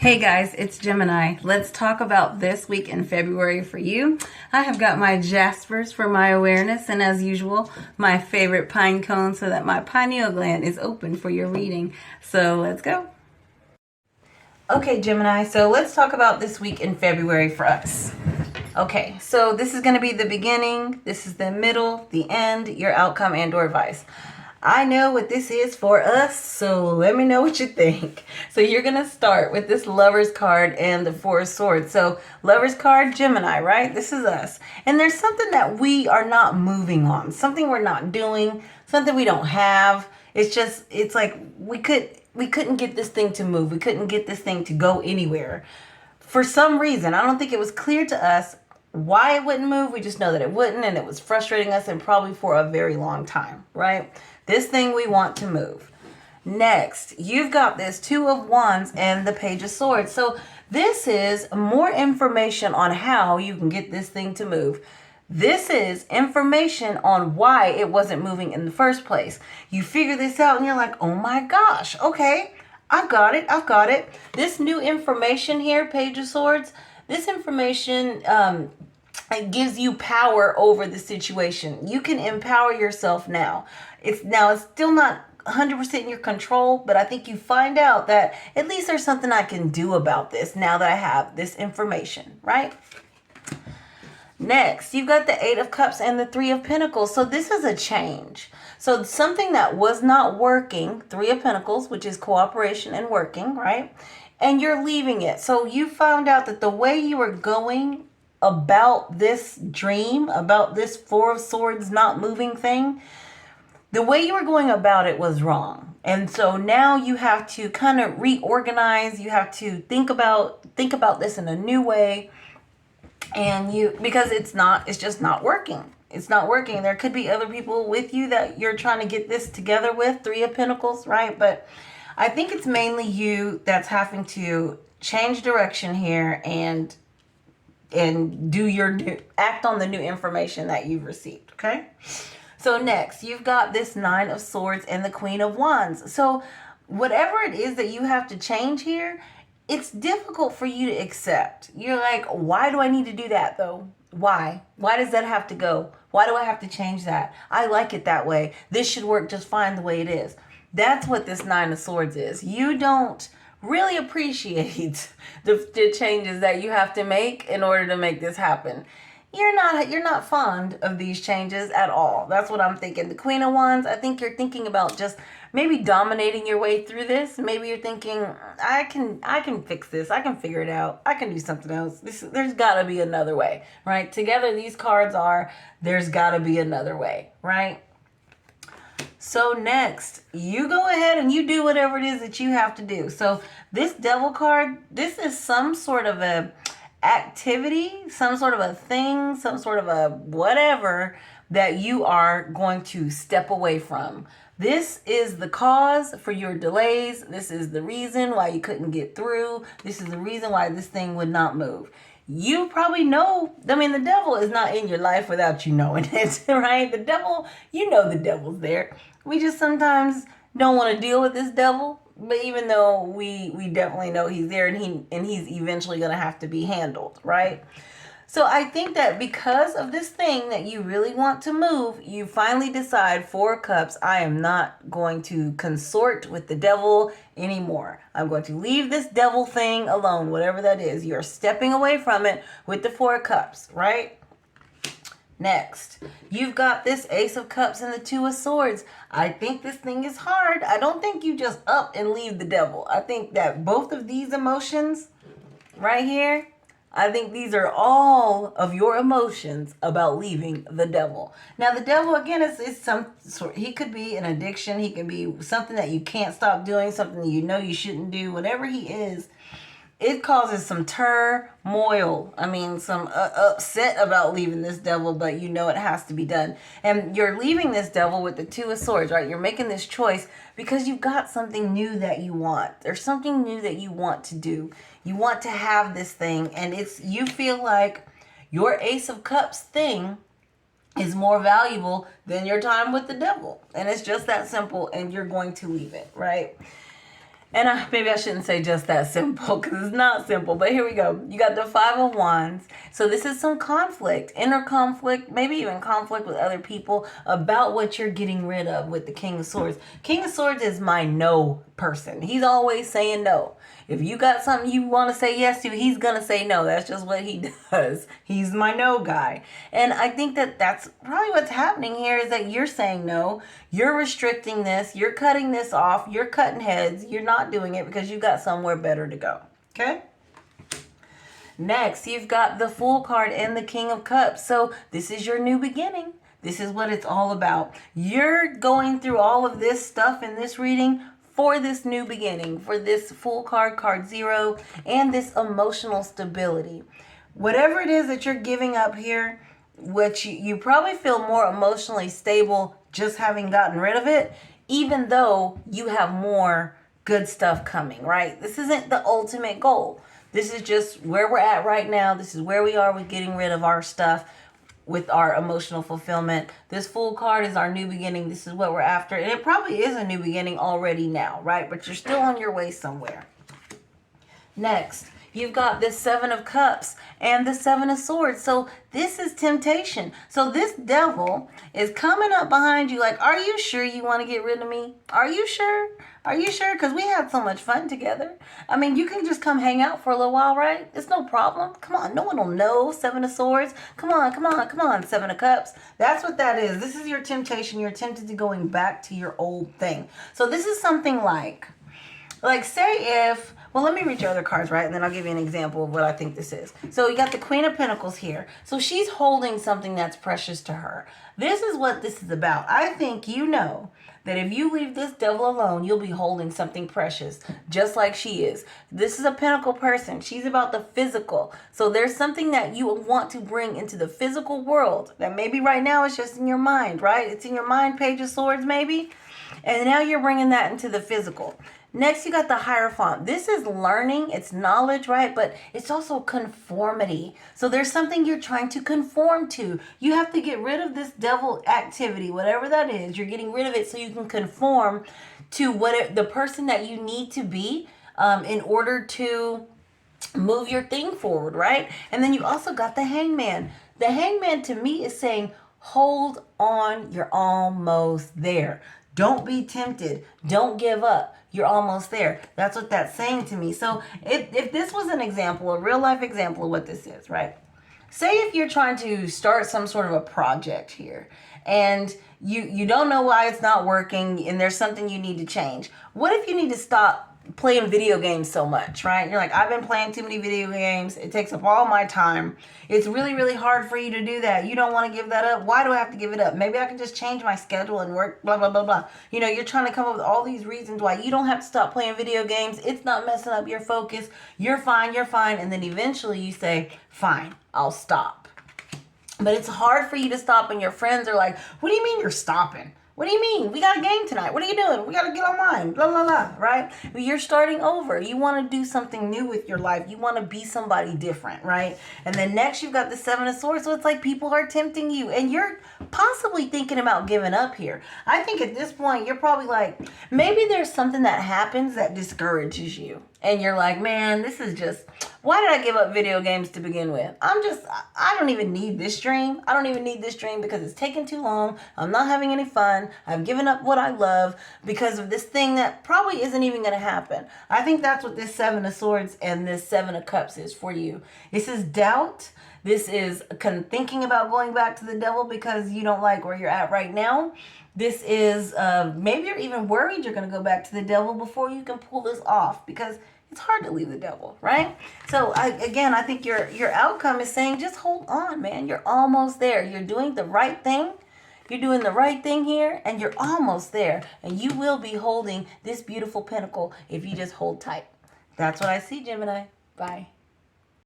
Hey guys, it's Gemini. Let's talk about this week in February for you. I have got my Jaspers for my awareness, and as usual, my favorite pine cone so that my pineal gland is open for your reading. So let's go. Okay, Gemini, so let's talk about this week in February for us. Okay, so this is going to be the beginning, this is the middle, the end, your outcome and or advice. I know what this is for us, so let me know what you think. So you're going to start with this Lover's card and the Four of Swords. So Lover's card, Gemini, right? This is us. And there's something that we are not moving on, something we're not doing, something we don't have. It's like we couldn't get this thing to move. We couldn't get this thing to go anywhere. For some reason, I don't think it was clear to us why it wouldn't move. We just know that it wouldn't, and it was frustrating us, and probably for a very long time, right? This thing we want to move. Next, you've got this Two of Wands and the Page of Swords. So this is more information on how you can get this thing to move. This is information on why it wasn't moving in the first place. You figure this out and you're like, oh my gosh, okay, I've got it. This new information here, Page of Swords, this information it gives you power over the situation. You can empower yourself now. It's still not 100% in your control, but I think you find out that at least there's something I can do about this now that I have this information, right? Next, you've got the Eight of Cups and the Three of Pentacles. So this is a change. So something that was not working, Three of Pentacles, which is cooperation and working, right? And you're leaving it. So you found out that the way you were going about this dream, about this Four of Swords not moving thing, the way you were going about it was wrong. And so now you have to kind of reorganize. You have to think about this in a new way. And because it's just not working. It's not working. There could be other people with you that you're trying to get this together with, Three of Pentacles, right? But I think it's mainly you that's having to change direction here and act on the new information that you've received, okay? So next, you've got this Nine of Swords and the Queen of Wands. So whatever it is that you have to change here, it's difficult for you to accept. You're like, why do I need to do that though? Why? Why does that have to go? Why do I have to change that? I like it that way. This should work just fine the way it is. That's what this Nine of Swords is. You don't really appreciate the changes that you have to make in order to make this happen. You're not fond of these changes at all. That's what I'm thinking. The Queen of Wands, I think you're thinking about just maybe dominating your way through this. Maybe you're thinking, I can fix this. I can figure it out. I can do something else. There's got to be another way, right? Together these cards are, there's got to be another way, right? So next, you go ahead and you do whatever it is that you have to do. So this Devil card, this is some sort of a activity, some sort of a thing, some sort of a whatever that you are going to step away from. This is the cause for your delays. This is the reason why you couldn't get through. This is the reason why this thing would not move. You probably know, the devil is not in your life without you knowing it, right? The devil, the devil's there. We just sometimes don't want to deal with this devil. But even though we definitely know he's there and he's eventually going to have to be handled, right? So I think that because of this thing that you really want to move, you finally decide, Four of Cups, I am not going to consort with the devil anymore. I'm going to leave this devil thing alone, whatever that is. You're stepping away from it with the Four of Cups, right? Next, you've got this Ace of Cups and the Two of Swords. I think this thing is hard. I don't think you just up and leave the devil. I think that both of these emotions right here, I think these are all of your emotions about leaving the devil. Now, the devil, again, is some sort, he could be an addiction. He could be something that you can't stop doing, something you know you shouldn't do. Whatever he is, it causes some turmoil. Some upset about leaving this devil, but you know it has to be done. And you're leaving this devil with the Two of Swords, right? You're making this choice because you've got something new that you want. There's something new that you want to do. You want to have this thing, and you feel like your Ace of Cups thing is more valuable than your time with the devil. And it's just that simple, and you're going to leave it, right? And maybe I shouldn't say just that simple because it's not simple. But here we go. You got the Five of Wands. So this is some conflict, inner conflict, maybe even conflict with other people about what you're getting rid of with the King of Swords. King of Swords is my no person. He's always saying no. If you got something you want to say yes to, he's going to say no. That's just what he does. He's my no guy. And I think that that's probably what's happening here is that you're saying no. You're restricting this. You're cutting this off. You're cutting heads. You're not doing it because you've got somewhere better to go. Okay? Next, you've got the Fool card and the King of Cups. So this is your new beginning. This is what it's all about. You're going through all of this stuff in this reading for this new beginning, for this Fool card, card 0, and this emotional stability. Whatever it is that you're giving up here, which you probably feel more emotionally stable just having gotten rid of it, even though you have more good stuff coming, right? This isn't the ultimate goal. This is just where we're at right now. This is where we are with getting rid of our stuff, with our emotional fulfillment. This Fool card is our new beginning. This is what we're after. And it probably is a new beginning already now, right? But you're still on your way somewhere. Next, you've got this Seven of Cups and the Seven of Swords. So this is temptation. So this devil is coming up behind you like, are you sure you want to get rid of me? Are you sure? Are you sure? Because we had so much fun together. I mean, you can just come hang out for a little while, right? It's no problem. Come on, no one will know. Seven of Swords. Come on, come on, come on. Seven of Cups. That's what that is. This is your temptation. You're tempted to going back to your old thing. So this is something like say if, well, let me read your other cards, right? And then I'll give you an example of what I think this is. So you got the Queen of Pentacles here. So she's holding something that's precious to her. This is what this is about. I think you know that if you leave this devil alone, you'll be holding something precious, just like she is. This is a Pentacle person. She's about the physical. So there's something that you want to bring into the physical world that maybe right now is just in your mind, right? It's in your mind, Page of Swords maybe. And now you're bringing that into the physical. Next, you got the Hierophant. This is learning, it's knowledge, right? But it's also conformity. So there's something you're trying to conform to. You have to get rid of this devil activity, whatever that is. You're getting rid of it so you can conform to the person that you need to be in order to move your thing forward, right? And then you also got the Hangman. The Hangman to me is saying, hold on, you're almost there. Don't be tempted. Don't give up. You're almost there. That's what that's saying to me. So if this was an example, a real life example of what this is, right? Say if you're trying to start some sort of a project here and you don't know why it's not working and there's something you need to change. What if you need to stop playing video games so much, right? You're like, I've been playing too many video games. It takes up all my time. It's really, really hard for you to do that. You don't want to give that up. Why do I have to give it up? Maybe I can just change my schedule and work, blah, blah, blah, blah. You know, you're trying to come up with all these reasons why you don't have to stop playing video games. It's not messing up your focus. You're fine, you're fine. And then eventually you say, fine, I'll stop. But it's hard for you to stop and your friends are like, what do you mean you're stopping? What do you mean? We got a game tonight. What are you doing? We got to get online. Blah, blah, blah, right? You're starting over. You want to do something new with your life. You want to be somebody different, right? And then next you've got the Seven of Swords. So it's like people are tempting you and you're possibly thinking about giving up here. I think at this point, you're probably like, maybe there's something that happens that discourages you. And you're like, man, this is just, why did I give up video games to begin with? I don't even need this dream. I don't even need this dream because it's taking too long. I'm not having any fun. I've given up what I love because of this thing that probably isn't even going to happen. I think that's what this Seven of Swords and this Seven of Cups is for you. This is doubt. This is thinking about going back to the devil because you don't like where you're at right now. This is maybe you're even worried you're going to go back to the devil before you can pull this off because it's hard to leave the devil, right? So I think your outcome is saying just hold on, man. You're almost there. You're doing the right thing. You're doing the right thing here and you're almost there. And you will be holding this beautiful pentacle if you just hold tight. That's what I see, Gemini. Bye.